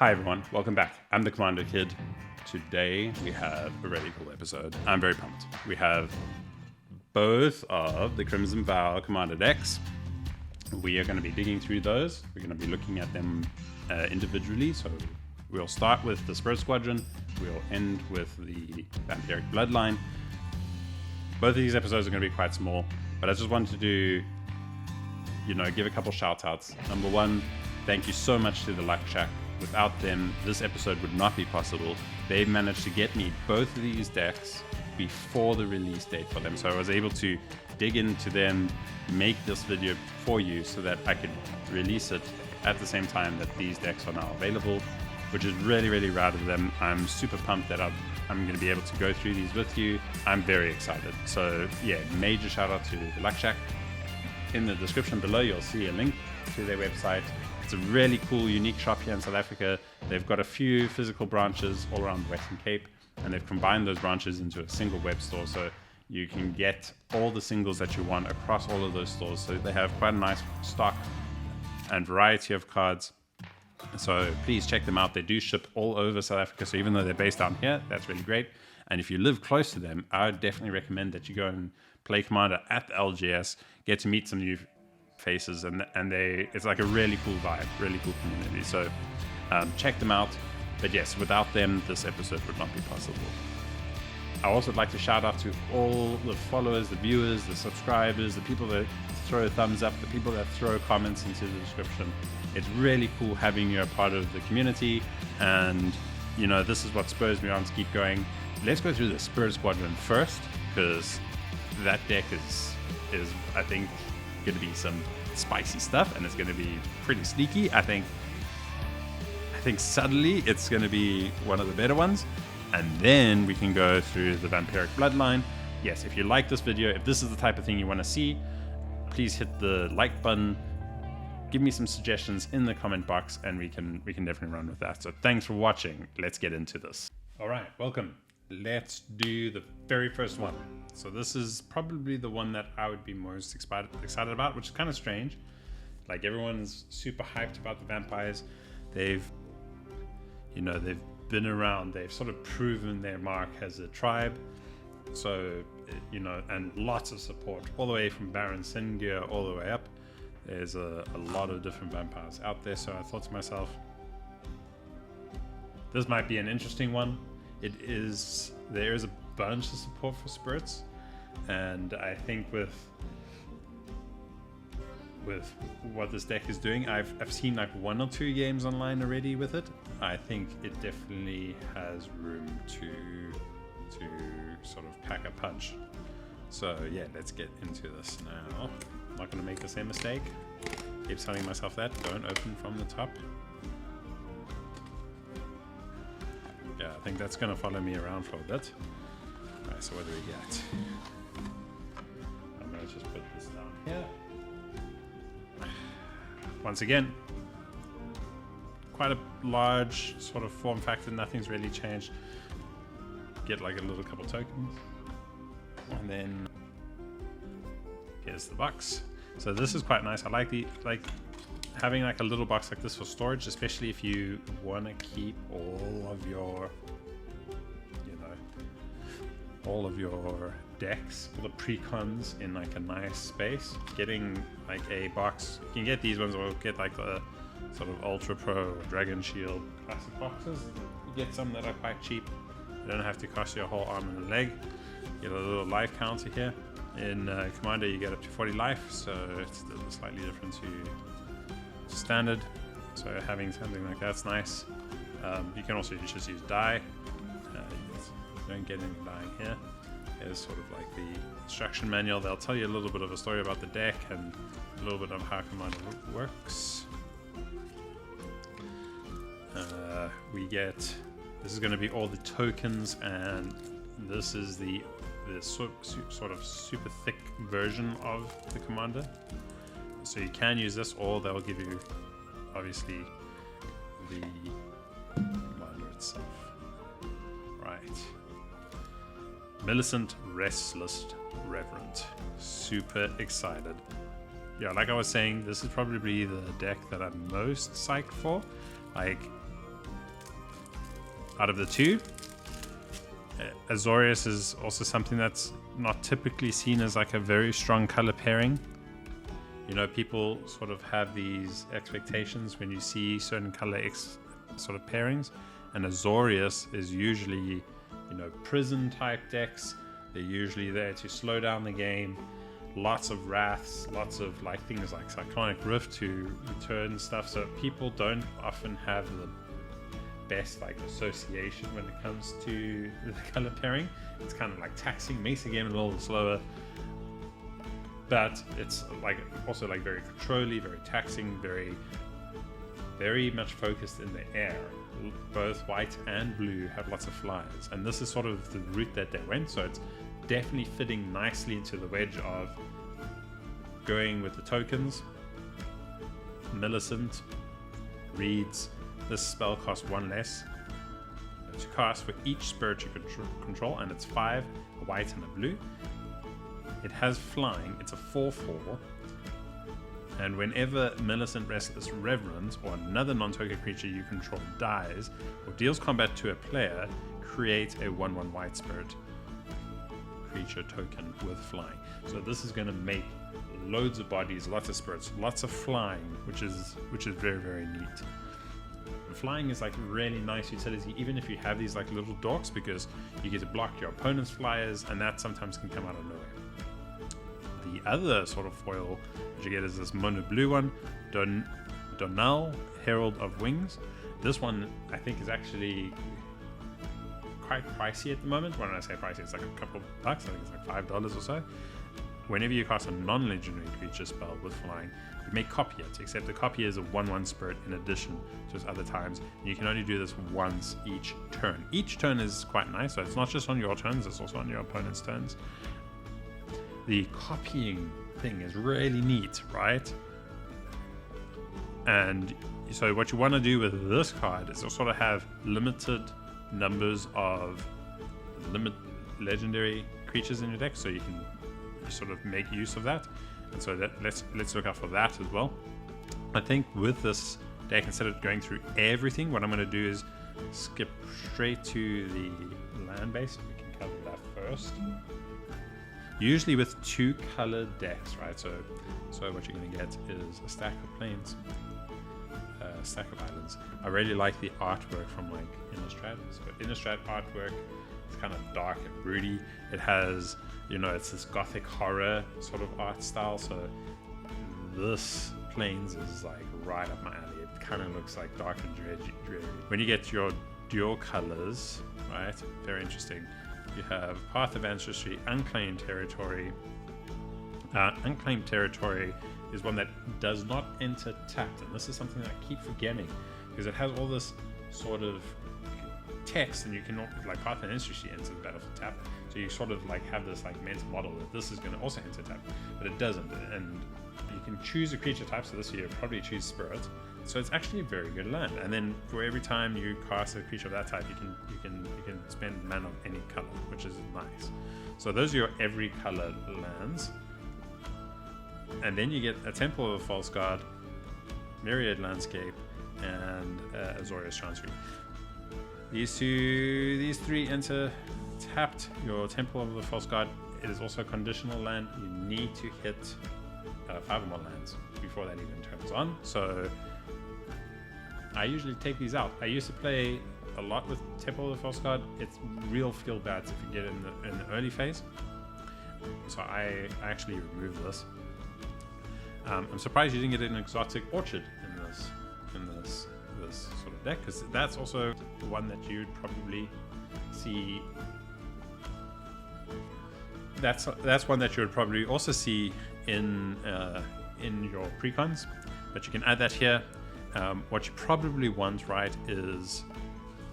Hi everyone, welcome back. I'm the Commando Kid. Today we have a really cool episode. I'm very pumped. We have both of the Crimson Vow Commander decks. We are going to be digging through those. We're going to be looking at them individually. So we'll start with the Squadron. We'll end with the Vampiric Bloodline. Both of these episodes are going to be quite small, but I just wanted to do, give a couple shout outs. Number one, thank you so much to the Luck Shack. Without them, this episode would not be possible. They managed to get me both of these decks before the release date for them. So I was able to dig into them, make this video for you so that I could release it at the same time that these decks are now available, which is really, really rad of them. I'm super pumped that I'm going to be able to go through these with you. I'm very excited. So yeah, major shout out to the Luck Shack. In the description below, you'll see a link to their website. It's a really cool, unique shop here in South Africa. They've got a few physical branches all around the Western Cape, and they've combined those branches into a single web store, so you can get all the singles that you want across all of those stores. So they have quite a nice stock and variety of cards. So please check them out. They do ship all over South Africa, so even though they're based down here, that's really great. And if you live close to them, I would definitely recommend that you go and play Commander at the LGS, get to meet some new faces, and it's like a really cool vibe, really cool community. So check them out. But yes, without them, this episode would not be possible. I also would like to shout out to all the followers, the viewers, the subscribers, the people that throw a thumbs up, the people that throw comments into the description. It's really cool having you a part of the community, and this is what spurs me on to keep going. Let's go through the Squadron first, because that deck is I think going to be some spicy stuff, and it's going to be pretty sneaky. I think suddenly it's going to be one of the better ones, and then we can go through the Vampiric Bloodline. Yes, if you like this video, if this is the type of thing you want to see, please hit the like button, give me some suggestions in the comment box, and we can definitely run with that. So thanks for watching. Let's get into this. All right, welcome. Let's do the very first one. So this is probably the one that I would be most excited about, which is kind of strange. Like, everyone's super hyped about the vampires. They've been around. They've sort of proven their mark as a tribe. So, and lots of support all the way from Baron Singir all the way up. There's a lot of different vampires out there. So I thought to myself, this might be an interesting one. There is a bunch of support for spirits, and I think with what this deck is doing, I've seen like 1 or 2 games online already with it. I think it definitely has room to sort of pack a punch. So yeah, let's get into this now. I'm not going to make the same mistake. Keep telling myself that. Don't open from the top. Yeah, I think that's going to follow me around for a bit. Alright, so what do we get? I'm going to just put this down here. Once again, quite a large sort of form factor. Nothing's really changed. Get like a little couple tokens. And then here's the box. So this is quite nice. I like having like a little box like this for storage, especially if you want to keep all of your decks, all the precons in like a nice space. Getting like a box, you can get these ones, or get like the sort of Ultra Pro or Dragon Shield classic boxes. You get some that are quite cheap. You don't have to cost you a whole arm and a leg. You get a little life counter here. In Commander you get up to 40 life, so it's slightly different to standard. So having something like that's nice. You can also just use die. You don't get any dying here. Here's sort of like the instruction manual. They'll tell you a little bit of a story about the deck and a little bit of how Commander works. This is going to be all the tokens, and this is the sort of super thick version of the Commander. So you can use this, or they'll give you obviously the Commander itself. Right. Millicent Restless Reverend. Super excited. Yeah, like I was saying, this is probably the deck that I'm most psyched for. Like, out of the two. Azorius is also something that's not typically seen as like a very strong color pairing. You know, people sort of have these expectations when you see certain color sort of pairings, and Azorius is usually, you know, prison type decks. They're usually there to slow down the game. Lots of wraths, lots of like things like Cyclonic Rift to return stuff. So people don't often have the best like association when it comes to the color pairing. It's kind of like taxing, makes the game a little slower, but it's like also like very controlly, very taxing, very much focused in the air. Both white and blue have lots of flyers, and this is sort of the route that they went, so it's definitely fitting nicely into the wedge of going with the tokens. Millicent reads, this spell costs 1 less to cast for each spirit you control, and it's 5, a white and a blue. It has flying, it's a 4/4, and whenever Millicent Restless Reverend or another non-token creature you control dies or deals combat to a player, create a 1/1 white spirit creature token with flying. So this is going to make loads of bodies, lots of spirits, lots of flying, which is very, very neat. Flying is like really nice utility, even if you have these like little dorks, because you get to block your opponent's flyers, and that sometimes can come out of nowhere. The other sort of foil that you get is this mono blue one, Donal, Herald of Wings. This one I think is actually quite pricey at the moment. When I say pricey, it's like a couple of bucks. I think it's like $5 or so. Whenever you cast a non-legendary creature spell with flying, you may copy it, except the copy is a 1/1 spirit in addition to its other times. And you can only do this once each turn. Each turn is quite nice, so it's not just on your turns, it's also on your opponent's turns. The copying thing is really neat, right? And so what you want to do with this card is to sort of have limited numbers of legendary creatures in your deck, so you can sort of make use of that. And so that let's look out for that as well. I think with this deck, instead of going through everything, what I'm going to do is skip straight to the land base. We can cover that first. Usually with 2 colored decks, right? So what you're going to get is a stack of plains, a stack of islands. I really like the artwork from like Innistrad. So Innistrad artwork, it's kind of dark and broody. It has, you know, it's this gothic horror sort of art style. So this plains is like right up my alley. It kind of looks like dark and dreary. When you get your dual colors, right? Very interesting. You have Path of Ancestry, Unclaimed Territory. Unclaimed Territory is one that does not enter tapped, and this is something that I keep forgetting because it has all this sort of text, and you cannot, like Path of Ancestry enters the battlefield tapped, so you sort of like have this like mental model that this is going to also enter tapped, but it doesn't. And you can choose a creature type, so this year probably choose Spirit. So it's actually a very good land, and then for every time you cast a creature of that type, you can spend mana of any color, which is nice. So those are your every color lands, and then you get a Temple of the False God, Myriad Landscape, and Azorius Chancery. These 3 enter tapped. Your Temple of the False God, it is also a conditional land. You need to hit 5 or more lands before that even turns on. So I usually take these out. I used to play a lot with Temple of the False God. It's real feel bad if you get in the early phase. So I actually removed this. I'm surprised you didn't get an Exotic Orchard in this sort of deck, because that's also the one that you'd probably see. That's one that you would probably also see in your precons, but you can add that here. What you probably want, right, is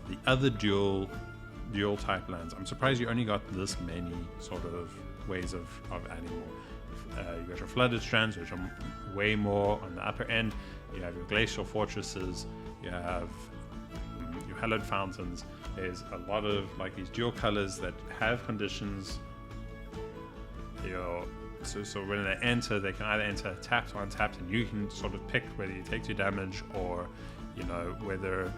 the other dual type lands. I'm surprised you only got this many sort of ways of adding more. You got your Flooded Strands, which are way more on the upper end. You have your Glacial Fortresses. You have your Hallowed Fountains. There's a lot of like these dual colors that have conditions. So when they enter, they can either enter tapped or untapped, and you can sort of pick whether you take 2 damage or, you know, whether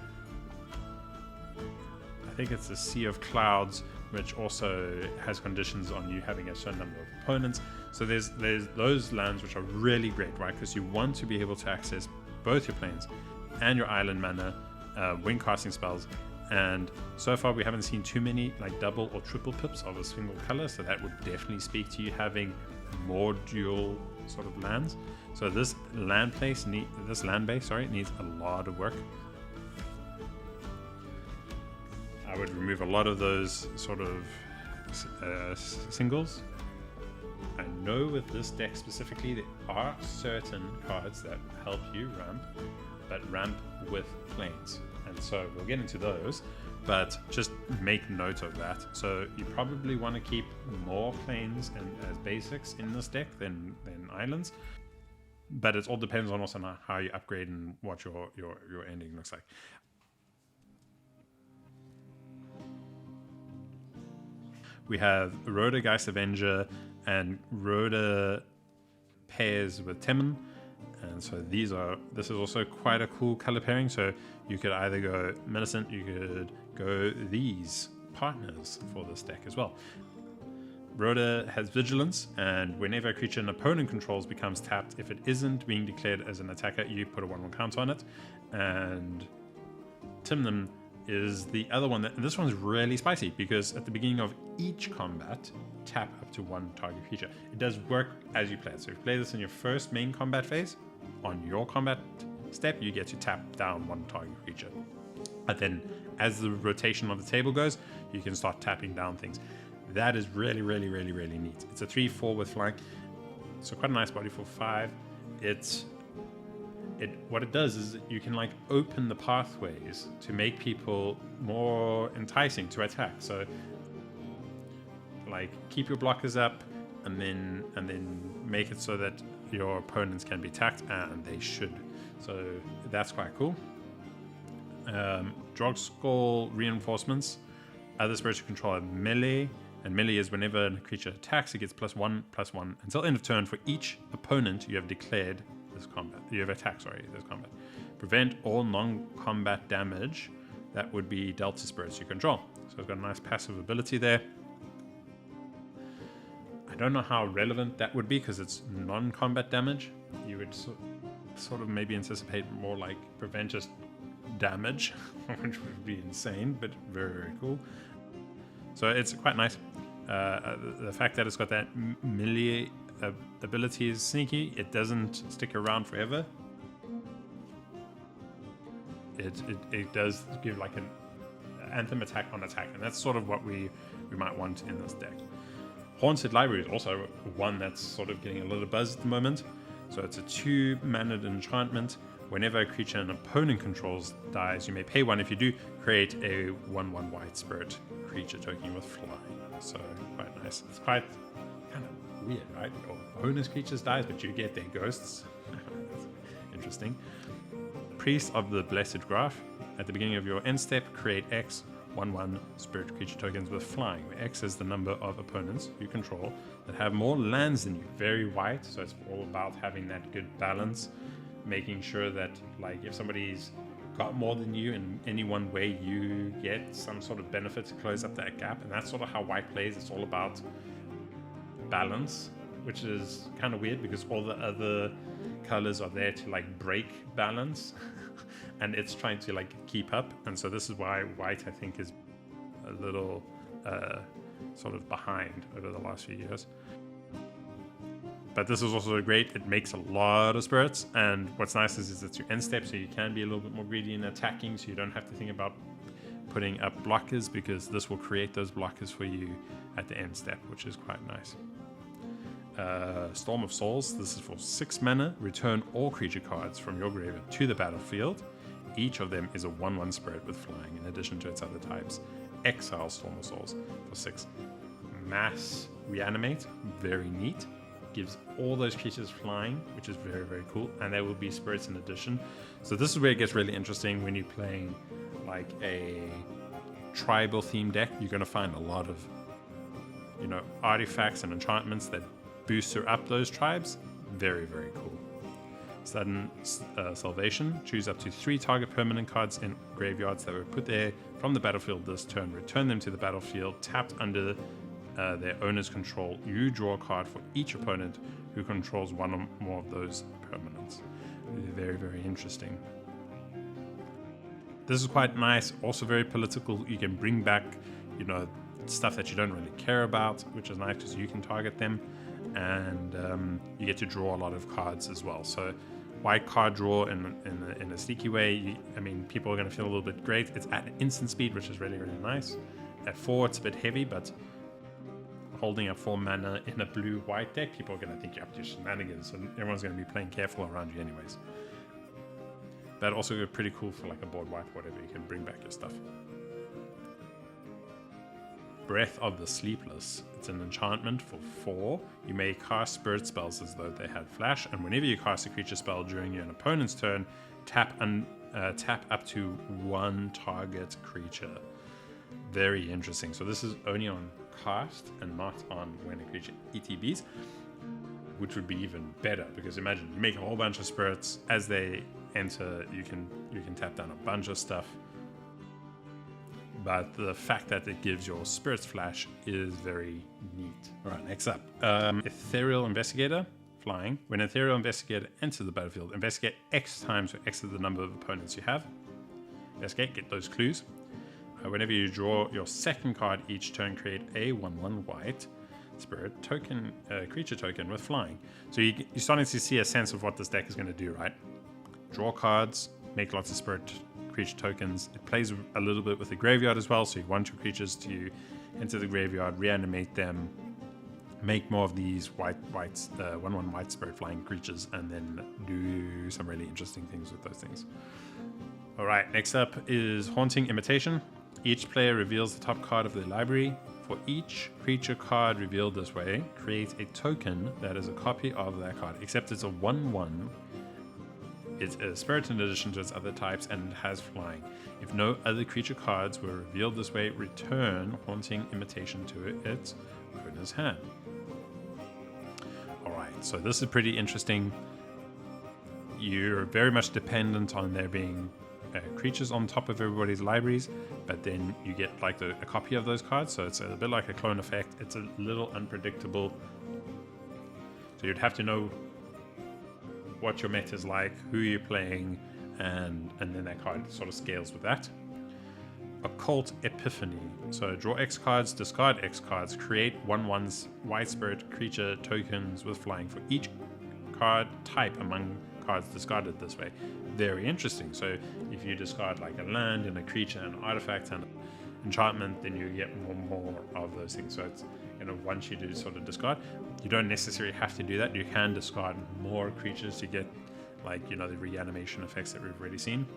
think it's a Sea of Clouds, which also has conditions on you having a certain number of opponents. So there's those lands which are really great, right? Because you want to be able to access both your planes and your island mana, when casting spells. And so far we haven't seen too many like double or triple pips of a single color, so that would definitely speak to you having more dual sort of lands. So this land base needs a lot of work. I would remove a lot of those sort of singles. I know with this deck specifically there are certain cards that help you ramp, but ramp with planes, and so we'll get into those, but just make note of that. So you probably want to keep more planes and as basics in this deck than islands, but it all depends on also how you upgrade and what your ending looks like. We have Rhoda Geist Avenger and Rhoda pairs with Timon. And so this is also quite a cool color pairing. So you could either go Millicent, you could go these partners for this deck as well. Rhoda has Vigilance, and whenever a creature an opponent controls becomes tapped, if it isn't being declared as an attacker, you put a 1/1 counter on it. And Timon is the other one, and this one's really spicy because at the beginning of each combat, tap up to one target creature. It does work as you play it. So if you play this in your first main combat phase, on your combat step, you get to tap down one target creature. But then as the rotation of the table goes, you can start tapping down things. That is really, really, really, really neat. It's a 3/4 with flank, so quite a nice body for 5. What it does is you can like open the pathways to make people more enticing to attack. So like keep your blockers up and then make it so that your opponents can be attacked, and they should. So that's quite cool. Drog Skull reinforcements. Other spirits you control have melee, and melee is whenever a creature attacks, it gets +1/+1 until end of turn for each opponent you have declared this combat. You have attacked, this combat. Prevent all non-combat damage that would be dealt to spirits you control. So it's got a nice passive ability there. I don't know how relevant that would be because it's non-combat damage. You would sort of maybe anticipate more like prevent just damage, which would be insane, but very, very cool. So it's quite nice. The fact that it's got that melee ability is sneaky. It doesn't stick around forever. It does give like an anthem attack on attack, and that's sort of what we might want in this deck. Haunted Library is also one that's sort of getting a little buzz at the moment. So it's a 2-mana enchantment. Whenever a creature an opponent controls dies, you may pay 1. If you do, create a 1/1 white spirit creature token with flying. So quite nice. It's quite kind of weird, right? Your opponent's creatures dies, but you get their ghosts. That's interesting. Priest of the Blessed Graph. At the beginning of your end step, create X 1/1 spirit creature tokens with flying, where X is the number of opponents you control that have more lands than you. Very white, so it's all about having that good balance, making sure that like if somebody's got more than you in any one way, you get some sort of benefit to close up that gap. And that's sort of how white plays. It's all about balance, which is kind of weird because all the other colors are there to like break balance and it's trying to like keep up. And so this is why white, I think, is a little sort of behind over the last few years. But this is also great. It makes a lot of spirits, and what's nice is it's your end step, so you can be a little bit more greedy in attacking, so you don't have to think about putting up blockers, because this will create those blockers for you at the end step, which is quite nice. Storm of Souls. This is for 6 mana. Return all creature cards from your graveyard to the battlefield. Each of them is a 1/1 spirit with flying, in addition to its other types. Exile Storm of Souls for 6. Mass Reanimate. Very neat. Gives all those creatures flying, which is very, very cool, and there will be spirits in addition. So this is where it gets really interesting when you're playing like a tribal theme deck. You're going to find a lot of, you know, artifacts and enchantments that booster up those tribes. Very, very cool. Sudden Salvation. Choose up to 3 target permanent cards in graveyards that were put there from the battlefield this turn. Return them to the battlefield tapped under their owner's control. You draw a card for each opponent who controls one or more of those permanents. Very, very interesting. This is quite nice, also very political. You can bring back, you know, stuff that you don't really care about, which is nice because you can target them, and you get to draw a lot of cards as well. So white card draw in a sneaky way. I mean, people are going to feel a little bit great. It's at instant speed, which is really, really nice. At 4, it's a bit heavy, but holding up 4 mana in a blue-white deck, people are going to think you're up to shenanigans, and everyone's going to be playing careful around you anyways. But also pretty cool for like a board wipe, whatever. You can bring back your stuff. Breath of the Sleepless. It's an enchantment for 4. You may cast spirit spells as though they had flash, and whenever you cast a creature spell during your opponent's turn, tap up to 1 target creature. Very interesting. So this is only on cast and not on when a creature ETBs, which would be even better, because imagine you make a whole bunch of spirits. As they enter, you can tap down a bunch of stuff. But the fact that it gives your spirits flash is very neat. All right, next up, Ethereal Investigator, flying. When Ethereal Investigator enters the battlefield, investigate X times or X is the number of opponents you have. Investigate, get those clues. Whenever you draw your second card each turn, create a 1/1 white spirit token, creature token with flying. So you're starting to see a sense of what this deck is going to do, right? Draw cards, make lots of spirit creature tokens. It plays a little bit with the graveyard as well, so you want your creatures to enter the graveyard, reanimate them, make more of these 1/1 white spirit flying creatures, and then do some really interesting things with those things. All right, next up is Haunting Imitation. Each player reveals the top card of their library. For each creature card revealed this way, create a token that is a copy of that card, except it's a 1/1. It's a spirit in addition to its other types, and it has flying. If no other creature cards were revealed this way, return Haunting Imitation to its owner's hand. Alright, so this is pretty interesting. You're very much dependent on there being creatures on top of everybody's libraries, but then you get like a copy of those cards, so it's a bit like a clone effect. It's a little unpredictable, so you'd have to know what your meta is like, who you're playing, and then that card sort of scales with that. Occult Epiphany. So draw X cards, discard X cards, create 1/1s white spirit creature tokens with flying for each card type among cards discarded this way. Very interesting. So if you discard like a land and a creature and an artifact and an enchantment, then you get more of those things. So it's, you know, once you do sort of discard, you don't necessarily have to do that. You can discard more creatures to get, like, you know, the reanimation effects that we've already seen.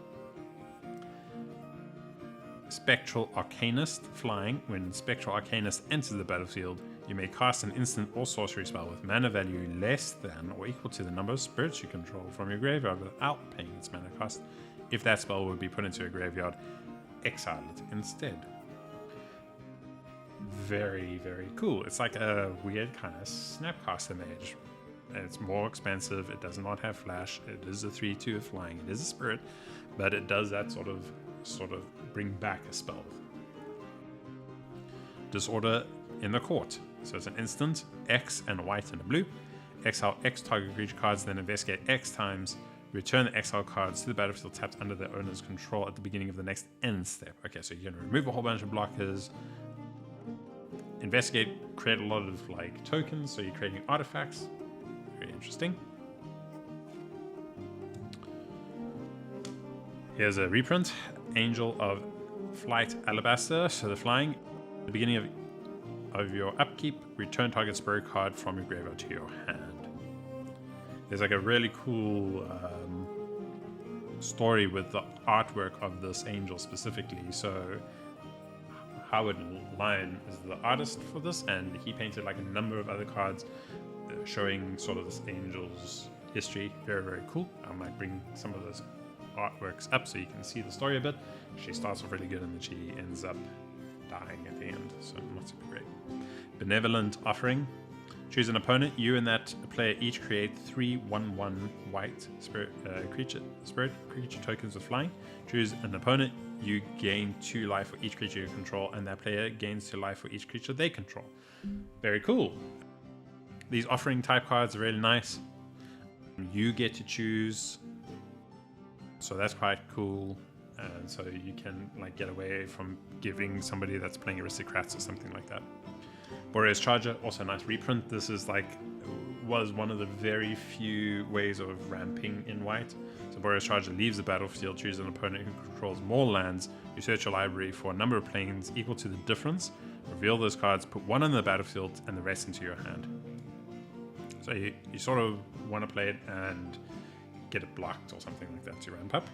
Spectral Arcanist, flying. When Spectral Arcanist enters the battlefield, you may cast an instant or sorcery spell with mana value less than or equal to the number of spirits you control from your graveyard without paying its mana cost. If that spell would be put into a graveyard, exile it instead. Very, very cool. It's like a weird kind of Snapcaster Mage. It's more expensive. It does not have flash. It is a 3/2 with flying. It is a spirit, but it does that sort of bring back a spell. Disorder in the Court. So it's an instant, X and a white and a blue. Exile X target creature cards, then investigate X times. Return the exile cards to the battlefield tapped under their owner's control at the beginning of the next end step. Okay, so you're going to remove a whole bunch of blockers. Investigate, create a lot of like tokens, so you're creating artifacts. Very interesting. Here's a reprint. Angel of Flight Alabaster. So the flying. At the beginning of your upkeep, return target spirit card from your graveyard to your hand. There's like a really cool story with the artwork of this angel specifically. So Howard Lyon is the artist for this, and he painted like a number of other cards showing sort of this angel's history. Very, very cool. I might bring some of those artworks up so you can see the story a bit. She starts off really good and then she ends up dying at the end, so not super great. Benevolent Offering. Choose an opponent. You and that player each create 3/1/1 white spirit creature tokens with flying. Choose an opponent. You gain 2 life for each creature you control, and that player gains 2 life for each creature they control. Very cool. These offering type cards are really nice. You get to choose, so that's quite cool. And so you can like get away from giving somebody that's playing Aristocrats or something like that. Boreas Charger, also a nice reprint. This is was one of the very few ways of ramping in white. So Boreas Charger leaves the battlefield, choose an opponent who controls more lands. You search your library for a number of planes equal to the difference. Reveal those cards, put one on the battlefield and the rest into your hand. So you sort of want to play it and get it blocked or something like that to ramp up.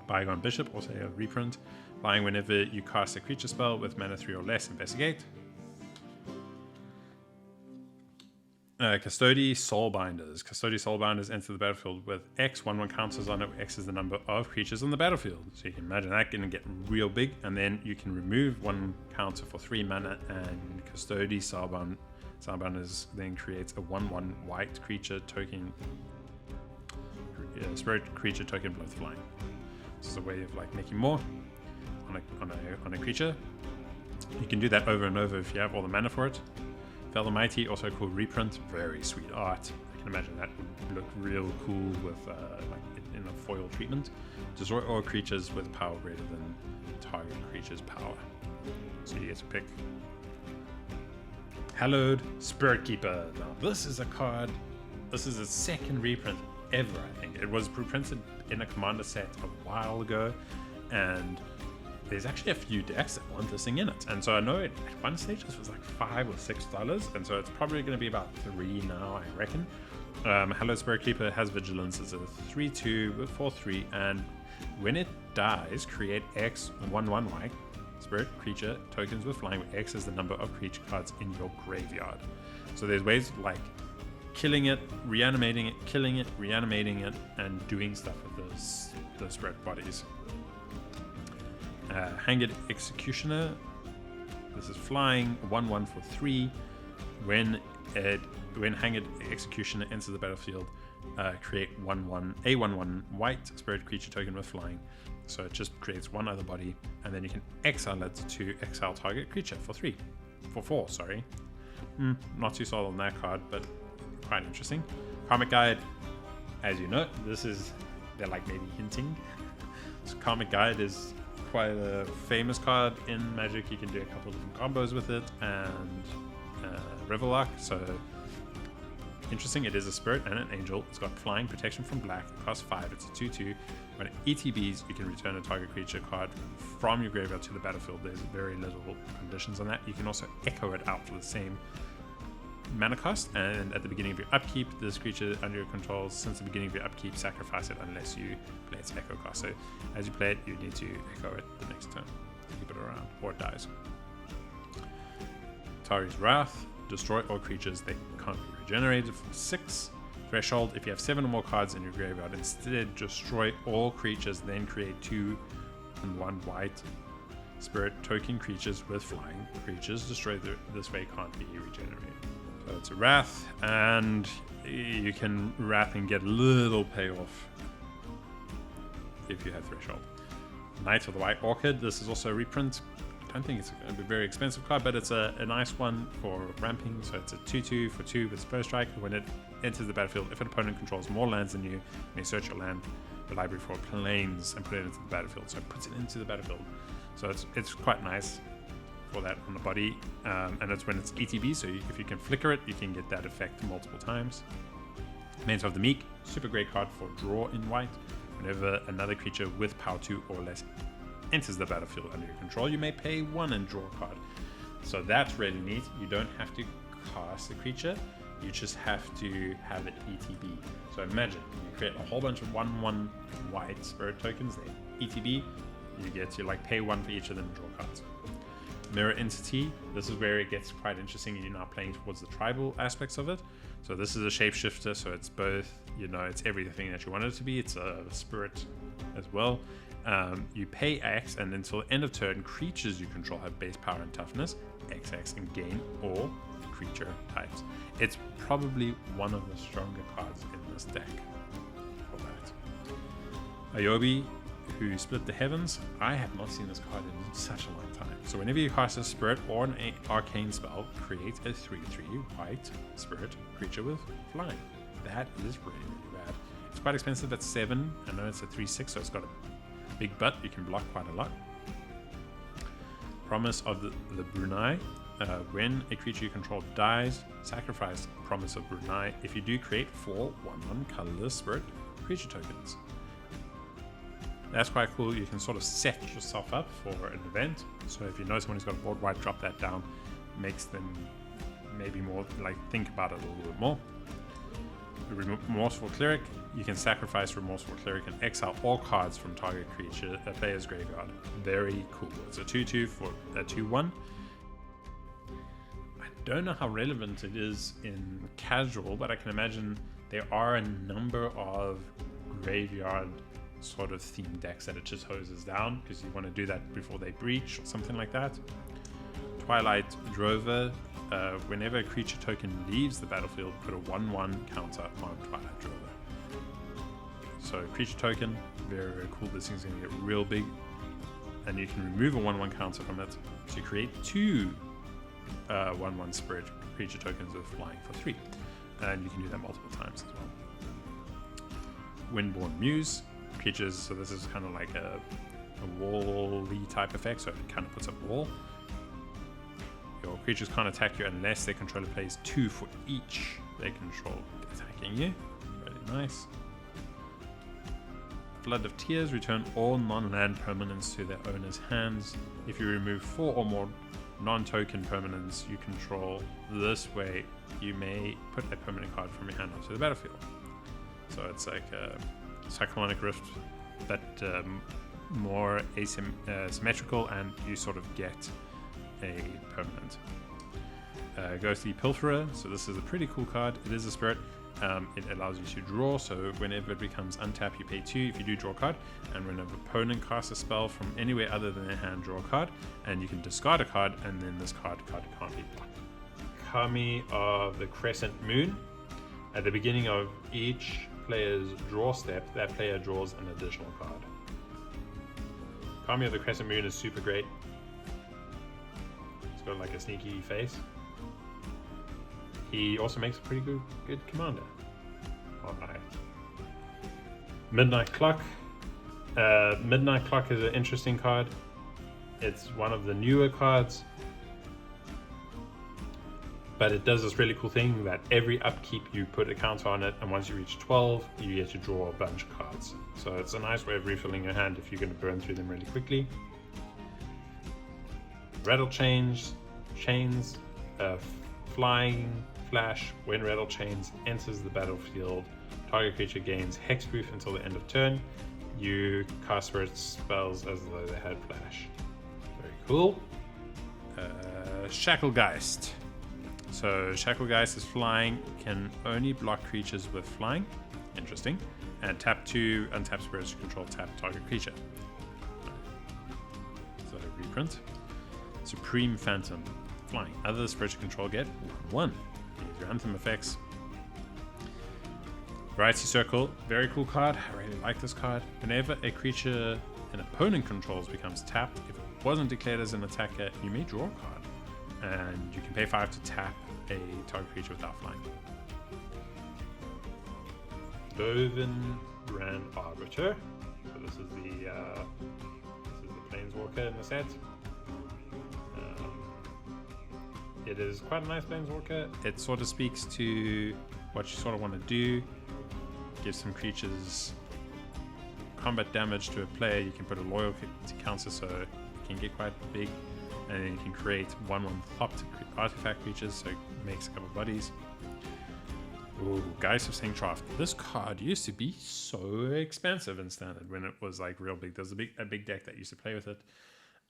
Bygone Bishop, also a reprint. Flying whenever you cast a creature spell with mana 3 or less, investigate. Custody Soulbinders. Custody Soulbinders enter the battlefield with X. 1/1 counters on it. X is the number of creatures on the battlefield. So you can imagine that going to get real big. And then you can remove 1 counter for 3 mana, and Custody Soulbinders then creates a 1/1 white creature token, spirit creature token with flying. This is a way of like making more on a creature. You can do that over and over if you have all the mana for it. Fel the Mighty, also a cool reprint. Very sweet art. I can imagine that would look real cool with in a foil treatment. Destroy all creatures with power greater than target creature's power. So you get to pick. Hallowed Spirit Keeper. Now this is a card. This is its second reprint ever, I think. It was reprinted in a Commander set a while ago, and there's actually a few decks that want this thing in it. And so I know at one stage this was like $5 or $6, and so it's probably going to be about $3 now, I reckon. Hallowed Spirit Keeper has Vigilance. It's a 3/2 with 4/3, and when it dies, create X 1/1 white spirit creature tokens with flying, where X is the number of creature cards in your graveyard. So there's ways of like killing it, reanimating it, killing it, reanimating it, and doing stuff with those spirit bodies. Hanged Executioner. This is flying 1/1 for 3. When Hanged Executioner enters the battlefield, create a 1/1 white spirit creature token with flying. So it just creates one other body, and then you can exile it to exile target creature for 4. Sorry, not too solid on that card, but quite interesting. Karmic Guide, as you know, they're like maybe hinting. So Karmic Guide is quite a famous card in Magic. You can do a couple of different combos with it, and Revelark. So interesting. It is a spirit and an angel. It's got flying, protection from black. It costs 5. It's a 2/2. When it ETBs, you can return a target creature card from your graveyard to the battlefield. There's very little conditions on that. You can also echo it out for the same mana cost, and at the beginning of your upkeep, this creature under your control, since the beginning of your upkeep, sacrifice it unless you play its echo cost. So as you play it, you need to echo it the next turn to keep it around, or it dies. Tari's Wrath. Destroy all creatures that can't be regenerated for 6. Threshold. If you have 7 or more cards in your graveyard, instead destroy all creatures, then create 2 and 1 white spirit token creatures with flying. Creatures destroyed this way can't be regenerated. So it's a Wrath, and you can Wrath and get a little payoff if you have Threshold. Knight of the White Orchid. This is also a reprint. I don't think it's a very expensive card, but it's a nice one for ramping. So it's a 2/2 for 2 with Spur Strike. When it enters the battlefield, if an opponent controls more lands than you may search your library for planes and put it into the battlefield. So it puts it into the battlefield. So it's quite nice for that on the body, and it's when it's ETB, so if you can flicker it, you can get that effect multiple times. Manes of the Meek, super great card for draw in white. Whenever another creature with power 2 or less enters the battlefield under your control, you may pay 1 and draw a card. So that's really neat. You don't have to cast the creature, you just have to have it ETB. So imagine you create a whole bunch of 1/1 white spirit tokens, they ETB, you get to like pay 1 for each of them and draw cards. Mirror Entity. This is where it gets quite interesting, and you're now playing towards the tribal aspects of it. So this is a shapeshifter, so it's both, it's everything that you want it to be. It's a spirit as well, You pay X, and until the end of turn, creatures you control have base power and toughness, XX, and gain all creature types. It's probably one of the stronger cards in this deck for that. Ayobi, who split the heavens. I have not seen this card in such a long time. So whenever you cast a spirit or an arcane spell, create a 3/3 white spirit creature with flying. That is really, really bad. It's quite expensive at 7. I know it's a 3/6, so it's got a big butt. You can block quite a lot. Promise of the Brunei. When a creature you control dies, sacrifice Promise of Brunei. If you do, create 4 1/1 colorless spirit creature tokens. That's quite cool. You can sort of set yourself up for an event. So if you know someone who's got a board wipe, drop that down. Makes them maybe more like think about it a little bit more. Remorseful Cleric. You can sacrifice Remorseful Cleric and exile all cards from target creature, a player's graveyard. Very cool. It's a 2/2 for a 2/1. I don't know how relevant it is in casual, but I can imagine there are a number of graveyard sort of theme decks that it just hoses down because you want to do that before they breach or something like that. Twilight Drover. Whenever a creature token leaves the battlefield, put a 1/1 counter on Twilight Drover. So creature token, very, very cool. This thing's going to get real big. And you can remove a 1/1 counter from it to create 2 1/1 spirit creature tokens with flying for 3. And you can do that multiple times as well. Windborn Muse. Creatures, so this is kind of like a wall-y type effect, so it kind of puts up a wall. Your creatures can't attack you unless their controller plays 2 for each they control attacking you. Really nice. Flood of Tears. Return all non-land permanents to their owner's hands. If you remove 4 or more non-token permanents you control this way, you may put a permanent card from your hand onto the battlefield. So it's like a Cyclonic Rift, but more asymmetrical, and you sort of get a permanent. Ghostly Pilferer. So this is a pretty cool card. It is a spirit. It allows you to draw, so whenever it becomes untap, you pay 2 if you do draw a card, and when an opponent casts a spell from anywhere other than their hand, draw a card, and you can discard a card, and then this card can't be blocked. Kami of the Crescent Moon. At the beginning of each player's draw step, that player draws an additional card. Kami of the Crescent Moon is super great. It's got like a sneaky face. He also makes a pretty good commander. Alright. Midnight Clock. Midnight Clock is an interesting card. It's one of the newer cards, but it does this really cool thing that every upkeep you put a counter on it, and once you reach 12, you get to draw a bunch of cards. So it's a nice way of refilling your hand if you're going to burn through them really quickly. Rattle Chains, Flying Flash. When Rattle Chains enters the battlefield, target creature gains hexproof until the end of turn. You cast spirit spells as though they had flash. Very cool. Shacklegeist. So Shacklegeist is flying, can only block creatures with flying. Interesting. And tap 2, untap spirits to control tap target creature. So reprint. Supreme Phantom. Flying. Other spirits you control get 1. Here's your anthem effects. Variety Circle. Very cool card. I really like this card. Whenever a creature an opponent controls becomes tapped, if it wasn't declared as an attacker, you may draw a card. And you can pay 5 to tap a target creature without flying. Dovin Grand Arbiter. So this is the Planeswalker in the set. It is quite a nice Planeswalker. It sort of speaks to what you sort of want to do. Give some creatures combat damage to a player. You can put a loyalty counter, so it can get quite big. And then you can create 1/1 flopped artifact creatures, so it makes a couple buddies. Ooh, Geist of Sanctroft. This card used to be so expensive in Standard when it was like real big. There's a big deck that used to play with it.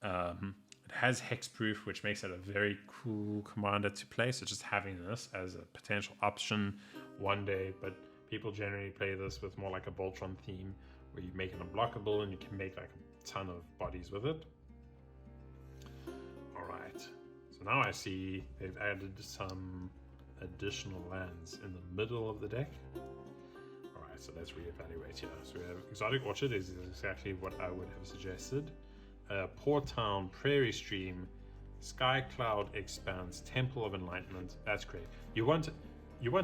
It has hexproof, which makes it a very cool commander to play. So just having this as a potential option one day, but people generally play this with more like a Voltron theme where you make it unblockable and you can make like a ton of bodies with it. Alright, so now I see they've added some additional lands in the middle of the deck. Alright, so let's reevaluate here. So we have Exotic Orchard is exactly what I would have suggested. Port Town, Prairie Stream, Sky Cloud Expanse, Temple of Enlightenment. That's great. You want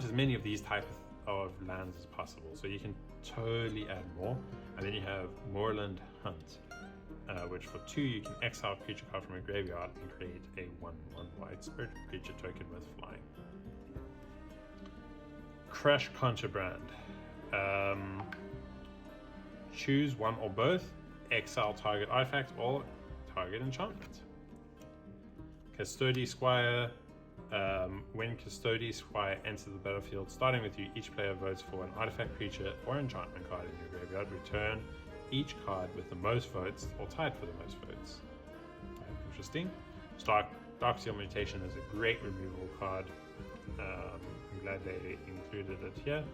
as many of these type of lands as possible, so you can totally add more. And then you have Moorland Hunt, which for 2 you can exile a creature card from a graveyard and create a 1/1 white spirit creature token with flying. Crash Contraband. Choose one or both. Exile target artifact or target enchantment. Custody Squire. When Custody Squire enters the battlefield, starting with you, each player votes for an artifact, creature, or enchantment card in your graveyard. Return each card with the most votes or tied for the most votes. Interesting. Dark Seal Mutation is a great removal card. I'm glad they included it here.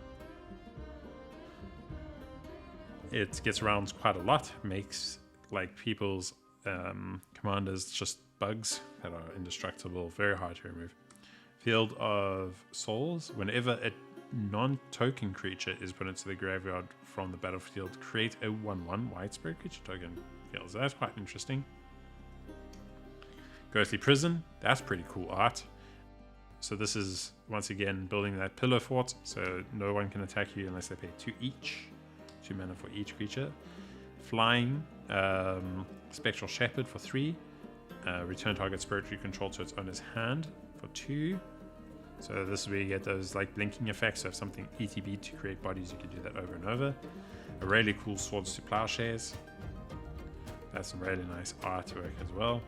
It gets around quite a lot, makes like people's commanders just bugs that are indestructible, very hard to remove. Field of Souls. Whenever a non-token creature is put into the graveyard from the battlefield, create a 1/1 white spirit creature token field. So that's quite interesting. Ghostly Prison. That's pretty cool art. So this is, once again, building that pillar fort, so no one can attack you unless they pay 2 each. 2 mana for each creature. Flying. Spectral Shepherd for 3. Return target spirit you control to its owner's hand for 2. So this is where you get those like blinking effects. So if something ETB to create bodies, you can do that over and over. A really cool Swords to Plowshares. That's some really nice artwork as well.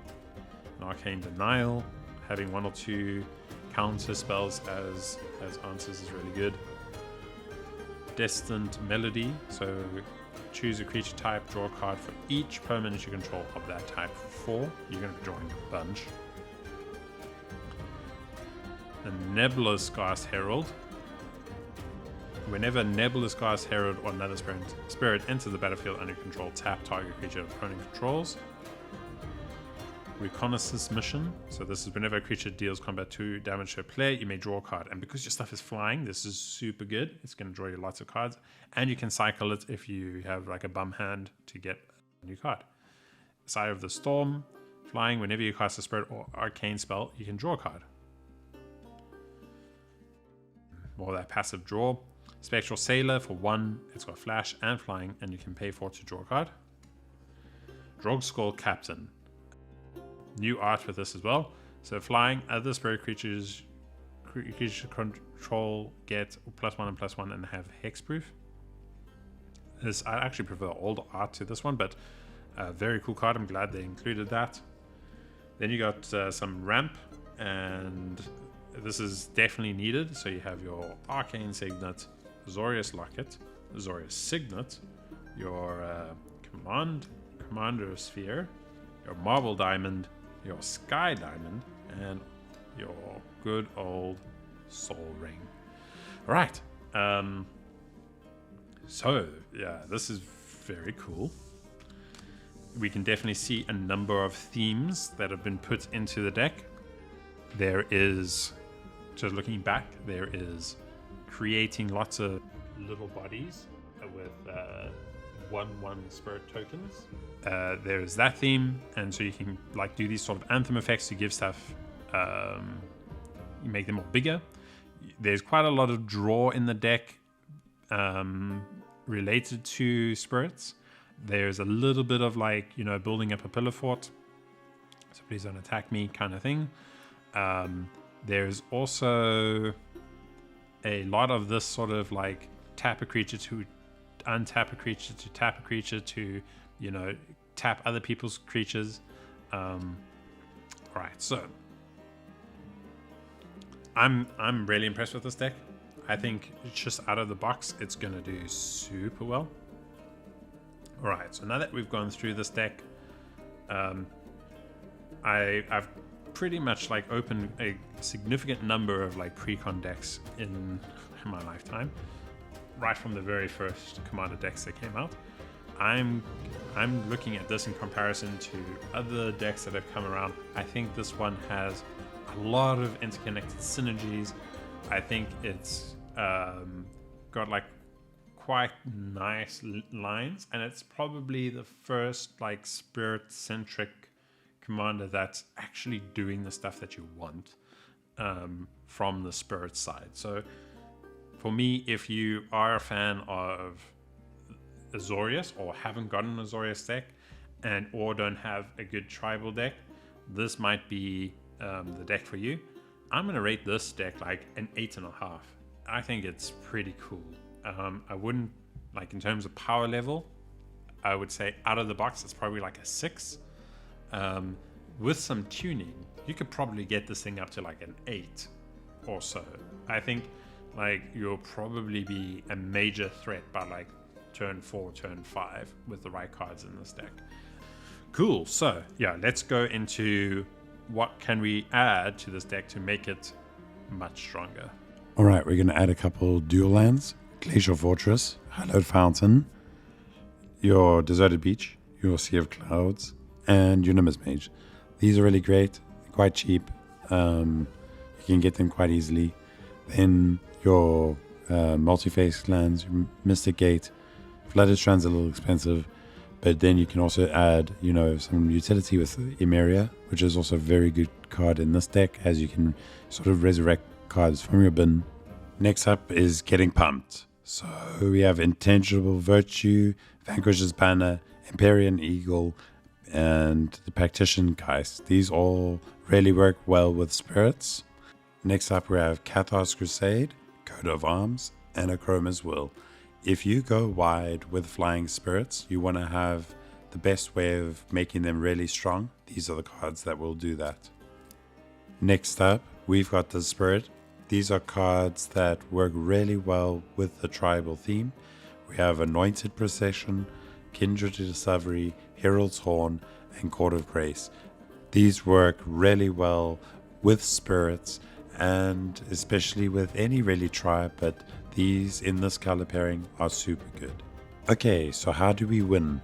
An Arcane Denial. Having 1 or 2 counter spells as answers is really good. Destined Melody. So choose a creature type, draw a card for each permanent you control of that type for 4. You're going to be drawing a bunch. The Nebulous Ghast Herald. Whenever Nebulous Ghast Herald or another spirit enters the battlefield under control, tap target creature opponent controls. Reconnaissance Mission. So this is whenever a creature deals combat 2 damage to a player, you may draw a card. And because your stuff is flying, this is super good. It's going to draw you lots of cards. And you can cycle it if you have like a bum hand to get a new card. Side of the Storm. Flying. Whenever you cast a spirit or arcane spell, you can draw a card. More of that passive draw. Spectral Sailor for 1. It's got flash and flying, and you can pay 4 to draw a card. Drogskull Captain. New art with this as well. So flying, other spirit creatures control get +1 and +1 and have hexproof. I actually prefer old art to this one, but very cool card. I'm glad they included that. Then you got some ramp, and this is definitely needed. So you have your Arcane Signet, Azorius Locket, Azorius Signet, your Commander Sphere, your Marble Diamond, your Sky Diamond, and your good old Soul Ring. All right. So, yeah, this is very cool. We can definitely see a number of themes that have been put into the deck. There is, just looking back, there is creating lots of little bodies with 1/1 spirit tokens. There's that theme, and so you can like do these sort of anthem effects to give stuff, you make them more bigger. There's quite a lot of draw in the deck related to spirits. There's a little bit of like, you know, building up a pillar fort, so please don't attack me kind of thing. There's also a lot of this sort of like tap a creature to untap a creature to tap a creature to, you know, tap other people's creatures. Right, so I'm really impressed with this deck. I think just out of the box, it's gonna do super well. All right, so now that we've gone through this deck, I've pretty much like opened a significant number of like precon decks in my lifetime, right from the very first Commander decks that came out. I'm looking at this in comparison to other decks that have come around. I think this one has a lot of interconnected synergies. I think it's got like quite nice lines, and it's probably the first like spirit-centric commander that's actually doing the stuff that you want from the spirit side. So for me, if you are a fan of Azorius or haven't gotten an Azorius deck or don't have a good tribal deck, this might be the deck for you. I'm going to rate this deck like an 8.5. I think it's pretty cool. I wouldn't, like in terms of power level, I would say out of the box it's probably like a 6. With some tuning, you could probably get this thing up to like an 8 or so. I think like you'll probably be a major threat by like turn 4, turn 5 with the right cards in this deck. Cool. So yeah, let's go into what can we add to this deck to make it much stronger. All right, we're going to add a couple dual lands: Glacial Fortress, Hallowed Fountain, your Deserted Beach, your Sea of Clouds, and your Nimbus Mage. These are really great, quite cheap. You can get them quite easily. Then your multi-face lands, your Mystic Gate. Flooded Strand's a little expensive, but then you can also add, some utility with Emeria, which is also a very good card in this deck, as you can sort of resurrect cards from your bin. Next up is Getting Pumped. So we have Intangible Virtue, Vanquish's Banner, Empyrean Eagle, and the Practitioner Geist. These all really work well with spirits. Next up we have Cathars Crusade, Coat of Arms, and Achroma's Will. If you go wide with flying spirits, you want to have the best way of making them really strong. These are the cards that will do that. Next up, we've got the Spirit. These are cards that work really well with the tribal theme. We have Anointed Procession, Kindred to Discovery, Herald's Horn, and Court of Grace. These work really well with spirits, and especially with any really tribe, but these in this color pairing are super good. Okay, so how do we win?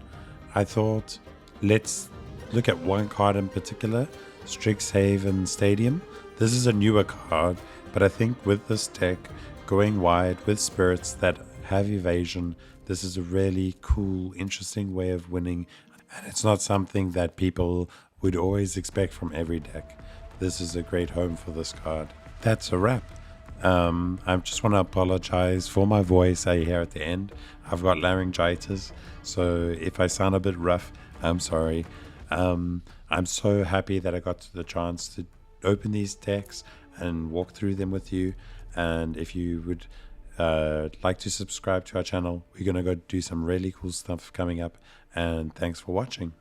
I thought let's look at one card in particular, Strixhaven Stadium. This is a newer card, but I think with this deck, going wide with spirits that have evasion, this is a really cool, interesting way of winning, and it's not something that people would always expect from every deck. This is a great home for this card. That's a wrap. I just want to apologize for my voice I hear at the end. I've got laryngitis, so if I sound a bit rough, I'm sorry. I'm so happy that I got the chance to open these decks and walk through them with you. And if you would like to subscribe to our channel, we're going to go do some really cool stuff coming up. And thanks for watching.